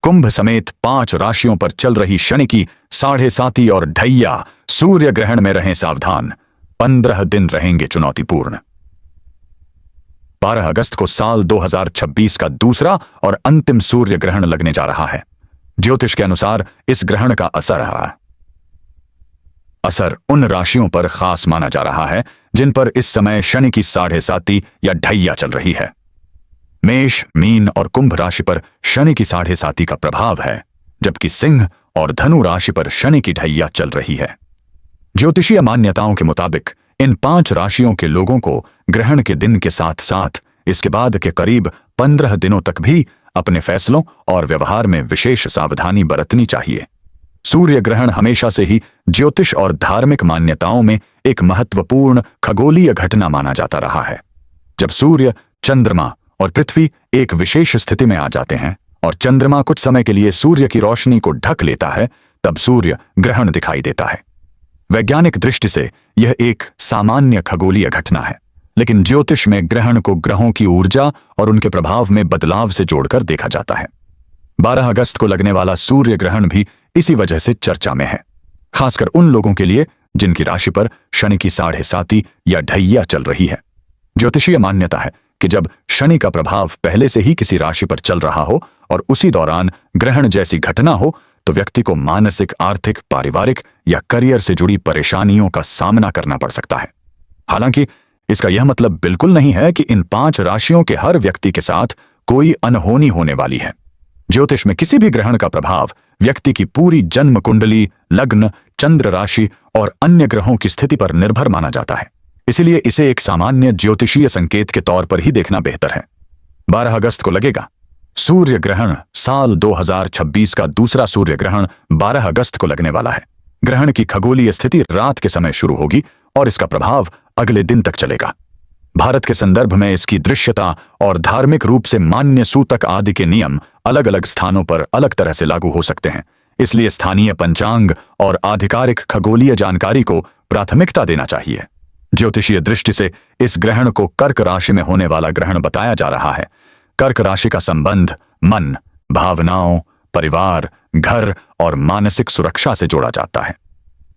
कुंभ समेत 5 राशियों पर चल रही शनि की 7.5 और ढैया सूर्य ग्रहण में रहें सावधान। 15 दिन रहेंगे चुनौतीपूर्ण। 12 अगस्त को साल 2026 का दूसरा और अंतिम सूर्य ग्रहण लगने जा रहा है। ज्योतिष के अनुसार इस ग्रहण का असर उन राशियों पर खास माना जा रहा है जिन पर इस समय शनि की 7.5 या ढैया चल रही है। मेष, मीन और कुंभ राशि पर शनि की 7.5 का प्रभाव है, जबकि सिंह और धनु राशि पर शनि की ढैया चल रही है। ज्योतिषीय मान्यताओं के मुताबिक इन 5 राशियों के लोगों को ग्रहण के दिन के साथ साथ इसके बाद के करीब 15 दिनों तक भी अपने फैसलों और व्यवहार में विशेष सावधानी बरतनी चाहिए। सूर्य ग्रहण हमेशा से ही ज्योतिष और धार्मिक मान्यताओं में एक महत्वपूर्ण खगोलीय घटना माना जाता रहा है। जब सूर्य, चंद्रमा और पृथ्वी एक विशेष स्थिति में आ जाते हैं और चंद्रमा कुछ समय के लिए सूर्य की रोशनी को ढक लेता है, तब सूर्य ग्रहण दिखाई देता है। वैज्ञानिक दृष्टि से यह एक सामान्य खगोलीय घटना है, लेकिन ज्योतिष में ग्रहण को ग्रहों की ऊर्जा और उनके प्रभाव में बदलाव से जोड़कर देखा जाता है। 12 अगस्त को लगने वाला सूर्य ग्रहण भी इसी वजह से चर्चा में है, खासकर उन लोगों के लिए जिनकी राशि पर शनि की 7.5 या ढैया चल रही है। ज्योतिषीय मान्यता है कि जब शनि का प्रभाव पहले से ही किसी राशि पर चल रहा हो और उसी दौरान ग्रहण जैसी घटना हो, तो व्यक्ति को मानसिक, आर्थिक, पारिवारिक या करियर से जुड़ी परेशानियों का सामना करना पड़ सकता है। हालांकि इसका यह मतलब बिल्कुल नहीं है कि इन 5 राशियों के हर व्यक्ति के साथ कोई अनहोनी होने वाली है। ज्योतिष में किसी भी ग्रहण का प्रभाव व्यक्ति की पूरी जन्म कुंडली, लग्न, चंद्र राशि और अन्य ग्रहों की स्थिति पर निर्भर माना जाता है। इसीलिए इसे एक सामान्य ज्योतिषीय संकेत के तौर पर ही देखना बेहतर है। 12 अगस्त को लगेगा सूर्य ग्रहण। साल 2026 का दूसरा सूर्य ग्रहण 12 अगस्त को लगने वाला है। ग्रहण की खगोलीय स्थिति रात के समय शुरू होगी और इसका प्रभाव अगले दिन तक चलेगा। भारत के संदर्भ में इसकी दृश्यता और धार्मिक रूप से मान्य सूतक आदि के नियम अलग अलग स्थानों पर अलग तरह से लागू हो सकते हैं। इसलिए स्थानीय पंचांग और आधिकारिक खगोलीय जानकारी को प्राथमिकता देना चाहिए। ज्योतिषीय दृष्टि से इस ग्रहण को कर्क राशि में होने वाला ग्रहण बताया जा रहा है। कर्क राशि का संबंध मन, भावनाओं, परिवार, घर और मानसिक सुरक्षा से जोड़ा जाता है।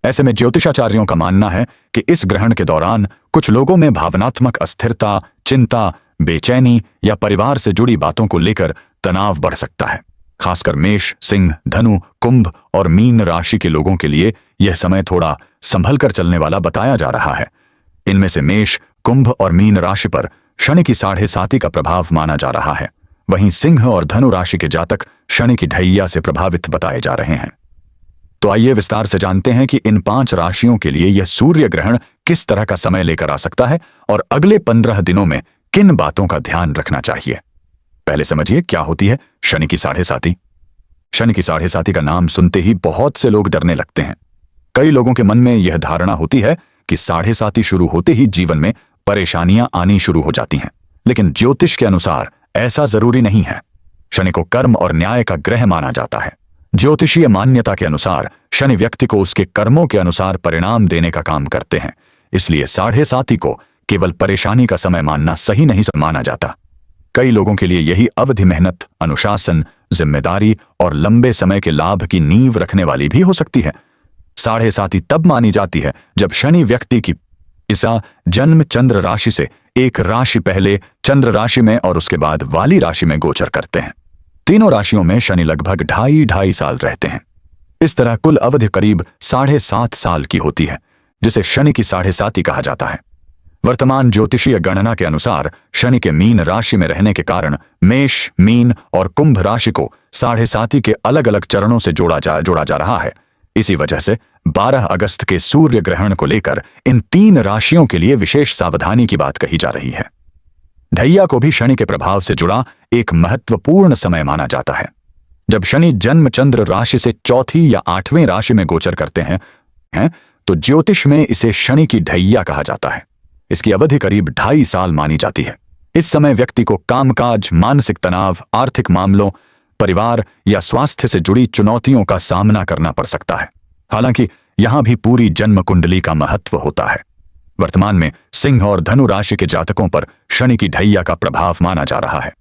ऐसे में ज्योतिषाचार्यों का मानना है कि इस ग्रहण के दौरान कुछ लोगों में भावनात्मक अस्थिरता, चिंता, बेचैनी या परिवार से जुड़ी बातों को लेकर तनाव बढ़ सकता है। खासकर मेष, सिंह, धनु, कुंभ और मीन राशि के लोगों के लिए यह समय थोड़ा संभल कर चलने वाला बताया जा रहा है। इनमें से मेष, कुंभ और मीन राशि पर शनि की 7.5 का प्रभाव माना जा रहा है। वहीं सिंह और धनु राशि के जातक शनि की ढैया से प्रभावित बताए जा रहे हैं। तो आइए विस्तार से जानते हैं कि इन 5 राशियों के लिए यह सूर्य ग्रहण किस तरह का समय लेकर आ सकता है और अगले 15 दिनों में किन बातों का ध्यान रखना चाहिए। पहले समझिए क्या होती है शनि की 7.5। शनि की 7.5 का नाम सुनते ही बहुत से लोग डरने लगते हैं। कई लोगों के मन में यह धारणा होती है कि 7.5 शुरू होते ही जीवन में परेशानियां आनी शुरू हो जाती हैं, लेकिन ज्योतिष के अनुसार ऐसा जरूरी नहीं है। शनि को कर्म और न्याय का ग्रह माना जाता है। ज्योतिषीय मान्यता के अनुसार शनि व्यक्ति को उसके कर्मों के अनुसार परिणाम देने का काम करते हैं। इसलिए 7.5 को केवल परेशानी का समय मानना सही नहीं माना जाता। कई लोगों के लिए यही अवधि मेहनत, अनुशासन, जिम्मेदारी और लंबे समय के लाभ की नींव रखने वाली भी हो सकती है। 7.5 तब मानी जाती है जब शनि व्यक्ति की जन्म चंद्र राशि से एक राशि पहले चंद्र राशि में और उसके बाद वाली राशि में गोचर करते हैं। तीनों राशियों में शनि लगभग 2.5 साल रहते हैं। इस तरह कुल अवधि करीब 7.5 साल की होती है, जिसे शनि की 7.5 कहा जाता है। वर्तमान ज्योतिषीय गणना के अनुसार शनि के मीन राशि में रहने के कारण मेष, मीन और कुंभ राशि को 7.5 के अलग अलग चरणों से जोड़ा जा रहा है। इसी वजह से 12 अगस्त के सूर्य ग्रहण को लेकर इन 3 राशियों के लिए विशेष सावधानी की बात कही जा रही है। ढैया को भी शनि के प्रभाव से जुड़ा एक महत्वपूर्ण समय माना जाता है। जब शनि जन्म चंद्र राशि से चौथी या 8वें राशि में गोचर करते हैं तो ज्योतिष में इसे शनि की ढैया कहा जाता है। इसकी अवधि करीब 2.5 साल मानी जाती है। इस समय व्यक्ति को कामकाज, मानसिक तनाव, आर्थिक मामलों, परिवार या स्वास्थ्य से जुड़ी चुनौतियों का सामना करना पड़ सकता है। हालांकि यहां भी पूरी जन्म कुंडली का महत्व होता है। वर्तमान में सिंह और धनु राशि के जातकों पर शनि की ढैया का प्रभाव माना जा रहा है।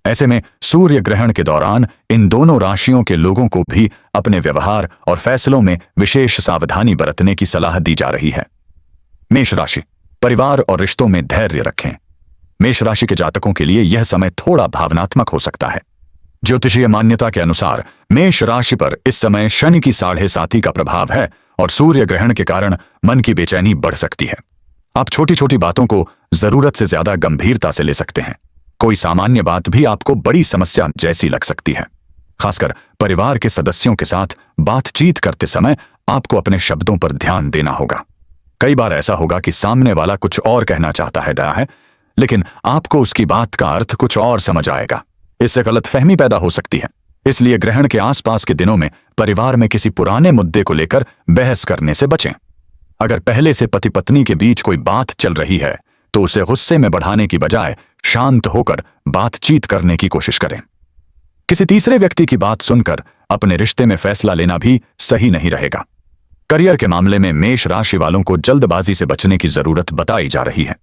ऐसे में सूर्य ग्रहण के दौरान इन दोनों राशियों के लोगों को भी अपने व्यवहार और फैसलों में विशेष सावधानी बरतने की सलाह दी जा रही है। मेष राशि, परिवार और रिश्तों में धैर्य रखें। मेष राशि के जातकों के लिए यह समय थोड़ा भावनात्मक हो सकता है। ज्योतिषीय मान्यता के अनुसार मेष राशि पर इस समय शनि की 7.5 का प्रभाव है और सूर्य ग्रहण के कारण मन की बेचैनी बढ़ सकती है। आप छोटी छोटी बातों को जरूरत से ज्यादा गंभीरता से ले सकते हैं। कोई सामान्य बात भी आपको बड़ी समस्या जैसी लग सकती है। खासकर परिवार के सदस्यों के साथ बातचीत करते समय आपको अपने शब्दों पर ध्यान देना होगा। कई बार ऐसा होगा कि सामने वाला कुछ और कहना चाहता है, लेकिन आपको उसकी बात का अर्थ कुछ और समझ आएगा। इससे गलतफहमी पैदा हो सकती है। इसलिए ग्रहण के आसपास के दिनों में परिवार में किसी पुराने मुद्दे को लेकर बहस करने से बचें। अगर पहले से पति पत्नी के बीच कोई बात चल रही है तो उसे गुस्से में बढ़ाने की बजाय शांत होकर बातचीत करने की कोशिश करें। किसी तीसरे व्यक्ति की बात सुनकर अपने रिश्ते में फैसला लेना भी सही नहीं रहेगा। करियर के मामले में मेष राशि वालों को जल्दबाजी से बचने की जरूरत बताई जा रही है।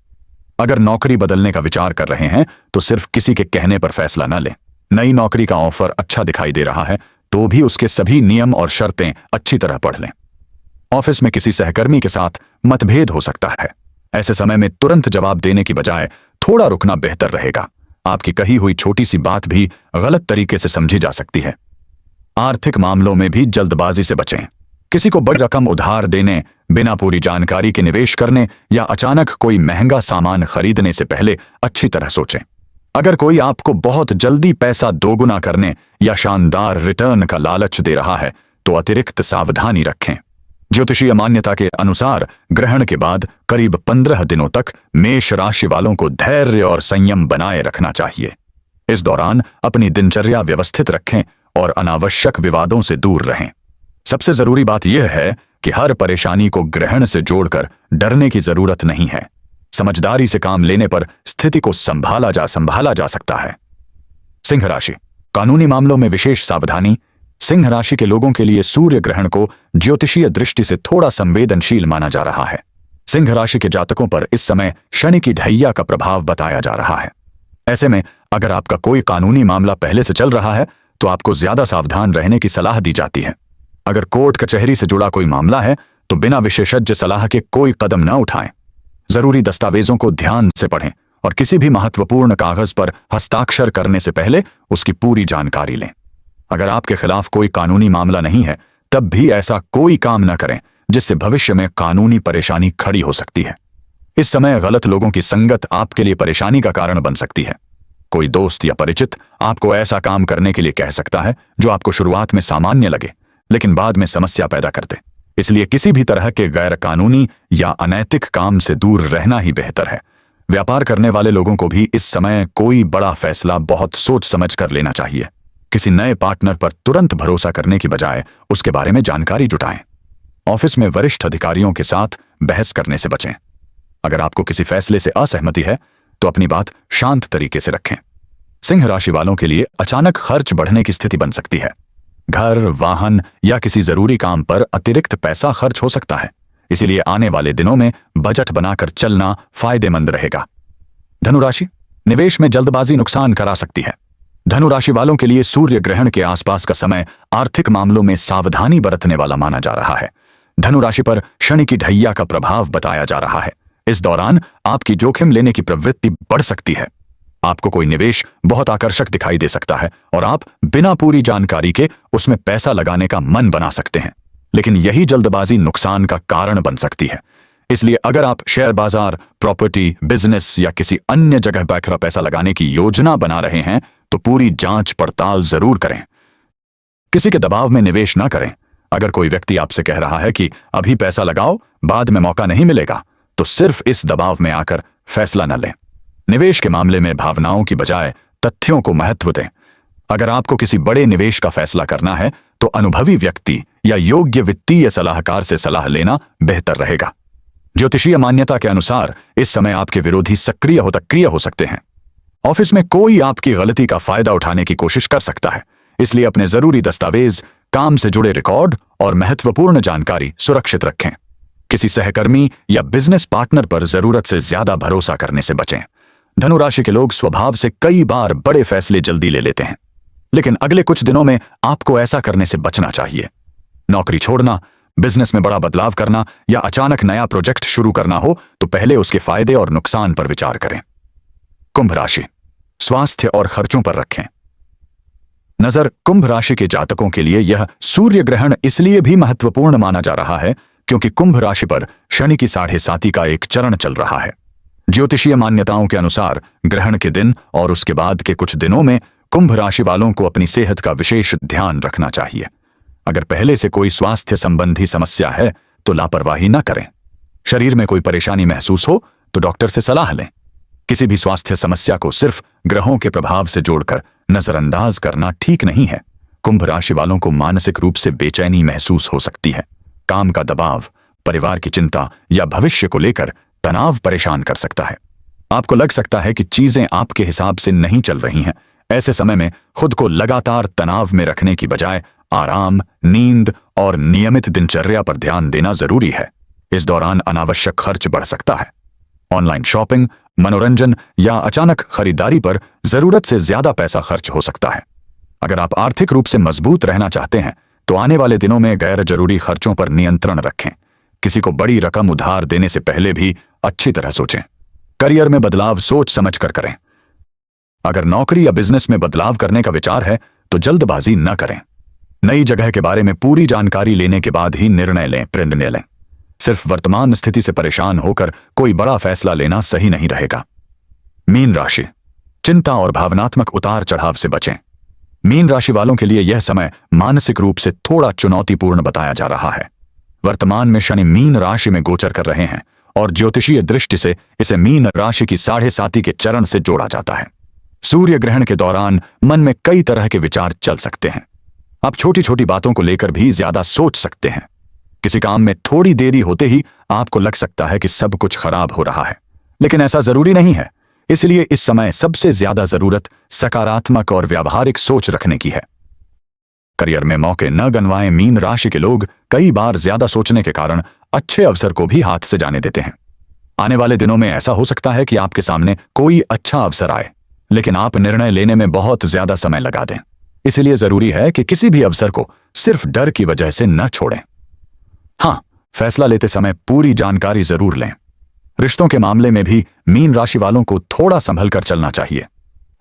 अगर नौकरी बदलने का विचार कर रहे हैं तो सिर्फ किसी के कहने पर फैसला न लें। नई नौकरी का ऑफर अच्छा दिखाई दे रहा है तो भी उसके सभी नियम और शर्तें अच्छी तरह पढ़ लें। ऑफिस में किसी सहकर्मी के साथ मतभेद हो सकता है। ऐसे समय में तुरंत जवाब देने की बजाय थोड़ा रुकना बेहतर रहेगा। आपकी कही हुई छोटी सी बात भी गलत तरीके से समझी जा सकती है। आर्थिक मामलों में भी जल्दबाजी से बचें। किसी को बड़ी रकम उधार देने, बिना पूरी जानकारी के निवेश करने या अचानक कोई महंगा सामान खरीदने से पहले अच्छी तरह सोचें। अगर कोई आपको बहुत जल्दी पैसा दोगुना करने या शानदार रिटर्न का लालच दे रहा है तो अतिरिक्त सावधानी रखें। ज्योतिषीय मान्यता के अनुसार ग्रहण के बाद करीब 15 दिनों तक मेष राशि वालों को धैर्य और संयम बनाए रखना चाहिए। इस दौरान अपनी दिनचर्या व्यवस्थित रखें और अनावश्यक विवादों से दूर रहें। सबसे जरूरी बात यह है कि हर परेशानी को ग्रहण से जोड़कर डरने की जरूरत नहीं है। समझदारी से काम लेने पर स्थिति को संभाला जा सकता है। सिंह राशि, कानूनी मामलों में विशेष सावधानी। सिंह राशि के लोगों के लिए सूर्य ग्रहण को ज्योतिषीय दृष्टि से थोड़ा संवेदनशील माना जा रहा है। सिंह राशि के जातकों पर इस समय शनि की ढैया का प्रभाव बताया जा रहा है। ऐसे में अगर आपका कोई कानूनी मामला पहले से चल रहा है तो आपको ज्यादा सावधान रहने की सलाह दी जाती है। अगर कोर्ट कचहरी से जुड़ा कोई मामला है तो बिना विशेषज्ञ सलाह के कोई कदम न उठाएं। जरूरी दस्तावेजों को ध्यान से पढ़ें और किसी भी महत्वपूर्ण कागज पर हस्ताक्षर करने से पहले उसकी पूरी जानकारी लें। अगर आपके खिलाफ कोई कानूनी मामला नहीं है तब भी ऐसा कोई काम न करें जिससे भविष्य में कानूनी परेशानी खड़ी हो सकती है। इस समय गलत लोगों की संगत आपके लिए परेशानी का कारण बन सकती है। कोई दोस्त या परिचित आपको ऐसा काम करने के लिए कह सकता है जो आपको शुरुआत में सामान्य लगे लेकिन बाद में समस्या पैदा कर दे। इसलिए किसी भी तरह के गैर कानूनी या अनैतिक काम से दूर रहना ही बेहतर है। व्यापार करने वाले लोगों को भी इस समय कोई बड़ा फैसला बहुत सोच समझ कर लेना चाहिए। किसी नए पार्टनर पर तुरंत भरोसा करने की बजाय उसके बारे में जानकारी जुटाएं। ऑफिस में वरिष्ठ अधिकारियों के साथ बहस करने से बचें। अगर आपको किसी फैसले से असहमति है तो अपनी बात शांत तरीके से रखें। सिंह राशि वालों के लिए अचानक खर्च बढ़ने की स्थिति बन सकती है। घर, वाहन या किसी जरूरी काम पर अतिरिक्त पैसा खर्च हो सकता है। इसीलिए आने वाले दिनों में बजट बनाकर चलना फायदेमंद रहेगा। धनुराशि, निवेश में जल्दबाजी नुकसान करा सकती है। धनुराशि वालों के लिए सूर्य ग्रहण के आसपास का समय आर्थिक मामलों में सावधानी बरतने वाला माना जा रहा है। धनुराशि पर शनि की ढैया का प्रभाव बताया जा रहा है। इस दौरान आपकी जोखिम लेने की प्रवृत्ति बढ़ सकती है। आपको कोई निवेश बहुत आकर्षक दिखाई दे सकता है और आप बिना पूरी जानकारी के उसमें पैसा लगाने का मन बना सकते हैं, लेकिन यही जल्दबाजी नुकसान का कारण बन सकती है। इसलिए अगर आप शेयर बाजार, प्रॉपर्टी, बिजनेस या किसी अन्य जगह पर पैसा लगाने की योजना बना रहे हैं तो पूरी जांच पड़ताल जरूर करें। किसी के दबाव में निवेश ना करें। अगर कोई व्यक्ति आपसे कह रहा है कि अभी पैसा लगाओ, बाद में मौका नहीं मिलेगा, तो सिर्फ इस दबाव में आकर फैसला न लें। निवेश के मामले में भावनाओं की बजाय तथ्यों को महत्व दें। अगर आपको किसी बड़े निवेश का फैसला करना है तो अनुभवी व्यक्ति या योग्य वित्तीय सलाहकार से सलाह लेना बेहतर रहेगा। ज्योतिषीय मान्यता के अनुसार इस समय आपके विरोधी सक्रिय हो सकते हैं। ऑफिस में कोई आपकी गलती का फायदा उठाने की कोशिश कर सकता है, इसलिए अपने जरूरी दस्तावेज, काम से जुड़े रिकॉर्ड और महत्वपूर्ण जानकारी सुरक्षित रखें। किसी सहकर्मी या बिजनेस पार्टनर पर जरूरत से ज्यादा भरोसा करने से बचें। धनु राशि के लोग स्वभाव से कई बार बड़े फैसले जल्दी ले लेते हैं, लेकिन अगले कुछ दिनों में आपको ऐसा करने से बचना चाहिए। नौकरी छोड़ना, बिजनेस में बड़ा बदलाव करना या अचानक नया प्रोजेक्ट शुरू करना हो तो पहले उसके फायदे और नुकसान पर विचार करें। कुंभ राशि, स्वास्थ्य और खर्चों पर रखें नजर। कुंभ राशि के जातकों के लिए यह सूर्य ग्रहण इसलिए भी महत्वपूर्ण माना जा रहा है क्योंकि कुंभ राशि पर शनि की 7.5 का एक चरण चल रहा है। ज्योतिषीय मान्यताओं के अनुसार ग्रहण के दिन और उसके बाद के कुछ दिनों में कुंभ राशि वालों को अपनी सेहत का विशेष ध्यान रखना चाहिए। अगर पहले से कोई स्वास्थ्य संबंधी समस्या है तो लापरवाही न करें। शरीर में कोई परेशानी महसूस हो तो डॉक्टर से सलाह लें। किसी भी स्वास्थ्य समस्या को सिर्फ ग्रहों के प्रभाव से जोड़कर नजरअंदाज करना ठीक नहीं है। कुंभ राशि वालों को मानसिक रूप से बेचैनी महसूस हो सकती है। काम का दबाव, परिवार की चिंता या भविष्य को लेकर तनाव परेशान कर सकता है। आपको लग सकता है कि चीजें आपके हिसाब से नहीं चल रही हैं। ऐसे समय में खुद को लगातार तनाव में रखने की बजाय आराम, नींद और नियमित दिनचर्या पर ध्यान देना जरूरी है। इस दौरान अनावश्यक खर्च बढ़ सकता है। ऑनलाइन शॉपिंग, मनोरंजन या अचानक खरीदारी पर जरूरत से ज्यादा पैसा खर्च हो सकता है। अगर आप आर्थिक रूप से मजबूत रहना चाहते हैं तो आने वाले दिनों में गैर जरूरी खर्चों पर नियंत्रण रखें। किसी को बड़ी रकम उधार देने से पहले भी अच्छी तरह सोचें। करियर में बदलाव सोच समझकर करें। अगर नौकरी या बिजनेस में बदलाव करने का विचार है तो जल्दबाजी न करें। नई जगह के बारे में पूरी जानकारी लेने के बाद ही निर्णय लें। सिर्फ वर्तमान स्थिति से परेशान होकर कोई बड़ा फैसला लेना सही नहीं रहेगा। मीन राशि, चिंता और भावनात्मक उतार चढ़ाव से बचें। मीन राशि वालों के लिए यह समय मानसिक रूप से थोड़ा चुनौतीपूर्ण बताया जा रहा है। वर्तमान में शनि मीन राशि में गोचर कर रहे हैं और ज्योतिषीय दृष्टि से इसे मीन राशि की 7.5 के चरण से जोड़ा जाता है। सूर्य ग्रहण के दौरान मन में कई तरह के विचार चल सकते हैं। आप छोटी छोटी बातों को लेकर भी ज्यादा सोच सकते हैं। किसी काम में थोड़ी देरी होते ही आपको लग सकता है कि सब कुछ खराब हो रहा है, लेकिन ऐसा जरूरी नहीं है। इसलिए इस समय सबसे ज्यादा जरूरत सकारात्मक और व्यावहारिक सोच रखने की है। करियर में मौके न गंवाएं। मीन राशि के लोग कई बार ज्यादा सोचने के कारण अच्छे अवसर को भी हाथ से जाने देते हैं। आने वाले दिनों में ऐसा हो सकता है कि आपके सामने कोई अच्छा अवसर आए, लेकिन आप निर्णय लेने में बहुत ज्यादा समय लगा दें। इसलिए जरूरी है कि किसी भी अवसर को सिर्फ डर की वजह से न छोड़ें। हाँ, फैसला लेते समय पूरी जानकारी जरूर लें। रिश्तों के मामले में भी मीन राशि वालों को थोड़ा संभल कर चलना चाहिए।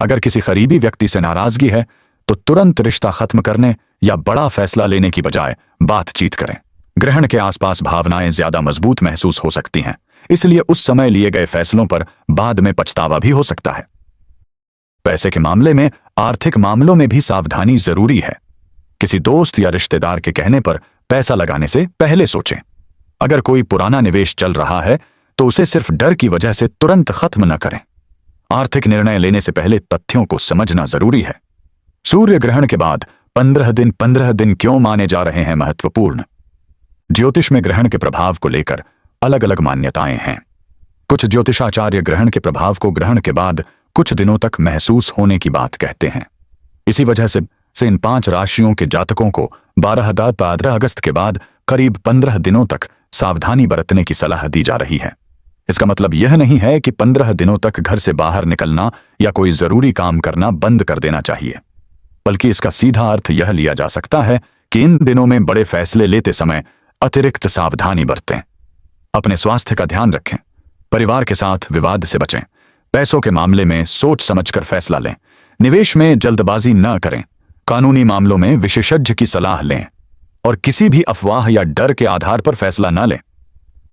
अगर किसी करीबी व्यक्ति से नाराजगी है तो तुरंत रिश्ता खत्म करने या बड़ा फैसला लेने की बजाय बातचीत करें। ग्रहण के आसपास भावनाएं ज्यादा मजबूत महसूस हो सकती हैं, इसलिए उस समय लिए गए फैसलों पर बाद में पछतावा भी हो सकता है। पैसे के मामले में आर्थिक मामलों में भी सावधानी जरूरी है। किसी दोस्त या रिश्तेदार के कहने पर पैसा लगाने से पहले सोचें। अगर कोई पुराना निवेश चल रहा है तो उसे सिर्फ डर की वजह से तुरंत खत्म न करें। आर्थिक निर्णय लेने से पहले तथ्यों को समझना जरूरी है। सूर्य ग्रहण के बाद 15 दिन क्यों माने जा रहे हैं महत्वपूर्ण? ज्योतिष में ग्रहण के प्रभाव को लेकर अलग अलग मान्यताएं हैं। कुछ ज्योतिषाचार्य ग्रहण के प्रभाव को ग्रहण के बाद कुछ दिनों तक महसूस होने की बात कहते हैं। इसी वजह से इन 5 राशियों के जातकों को 15 अगस्त के बाद करीब 15 दिनों तक सावधानी बरतने की सलाह दी जा रही है। इसका मतलब यह नहीं है कि 15 दिनों तक घर से बाहर निकलना या कोई जरूरी काम करना बंद कर देना चाहिए, बल्कि इसका सीधा अर्थ यह लिया जा सकता है कि इन दिनों में बड़े फैसले लेते समय अतिरिक्त सावधानी बरतें। अपने स्वास्थ्य का ध्यान रखें, परिवार के साथ विवाद से बचें, पैसों के मामले में सोच समझकर फैसला लें, निवेश में जल्दबाजी न करें, कानूनी मामलों में विशेषज्ञ की सलाह लें और किसी भी अफवाह या डर के आधार पर फैसला न लें।